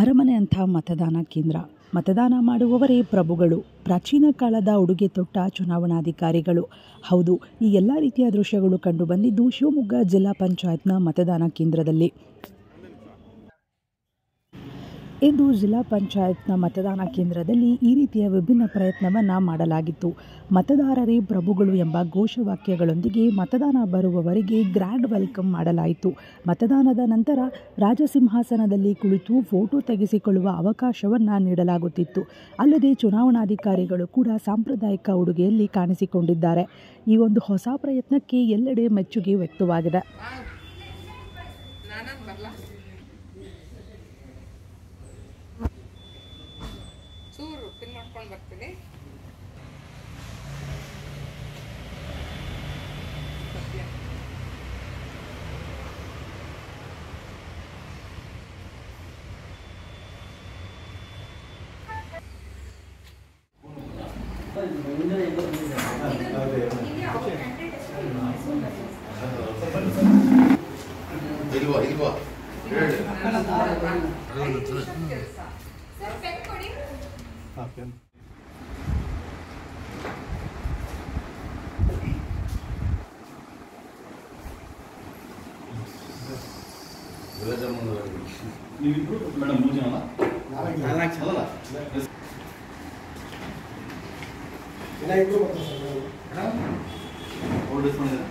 ಅರಮನೆ ಅಂಥ ಮತದಾನ ಕೇಂದ್ರ. ಮತದಾನ ಮಾಡುವವರೇ ಪ್ರಭುಗಳು. ಪ್ರಾಚೀನ ಕಾಲದ ಉಡುಗೆ ತೊಟ್ಟ ಚುನಾವಣಾಧಿಕಾರಿಗಳು. ಹೌದು, ಈ ಎಲ್ಲ ರೀತಿಯ ದೃಶ್ಯಗಳು ಕಂಡುಬಂದಿದ್ದು ಶಿವಮೊಗ್ಗ ಜಿಲ್ಲಾ ಪಂಚಾಯತ್ನ ಮತದಾನ ಕೇಂದ್ರದಲ್ಲಿ. ಇಂದು ಜಿಲ್ಲಾ ಪಂಚಾಯತ್ನ ಮತದಾನ ಕೇಂದ್ರದಲ್ಲಿ ಈ ರೀತಿಯ ವಿಭಿನ್ನ ಪ್ರಯತ್ನವನ್ನು ಮಾಡಲಾಗಿತ್ತು. ಮತದಾರರೇ ಪ್ರಭುಗಳು ಎಂಬ ಘೋಷವಾಕ್ಯಗಳೊಂದಿಗೆ ಮತದಾನ ಬರುವವರಿಗೆ ಗ್ರ್ಯಾಂಡ್ ವೆಲ್ಕಮ್ ಮಾಡಲಾಯಿತು. ಮತದಾನದ ನಂತರ ರಾಜಸಿಂಹಾಸನದಲ್ಲಿ ಕುಳಿತು ಫೋಟೋ ತೆಗೆಸಿಕೊಳ್ಳುವ ಅವಕಾಶವನ್ನು ನೀಡಲಾಗುತ್ತಿತ್ತು. ಅಲ್ಲದೆ ಚುನಾವಣಾಧಿಕಾರಿಗಳು ಕೂಡ ಸಾಂಪ್ರದಾಯಿಕ ಉಡುಗೆಯಲ್ಲಿ ಕಾಣಿಸಿಕೊಂಡಿದ್ದಾರೆ. ಈ ಒಂದು ಹೊಸ ಪ್ರಯತ್ನಕ್ಕೆ ಎಲ್ಲೆಡೆ ಮೆಚ್ಚುಗೆ ವ್ಯಕ್ತವಾಗಿದೆ. ಪಿನ್ ಮಾಡ್ಕೊಂಡು ಬರ್ತೀನಿ. ಇಲ್ವಾ ನೀವಿಬ್ರು ಮೇಡಮ್ 3 ಜನ ಅಲ್ಲ ಇಬ್ರು ಬರ್ತಾರೆ ಸರ್. ಓಲ್ಡ್ ಮಾಡಿದ್ರೆ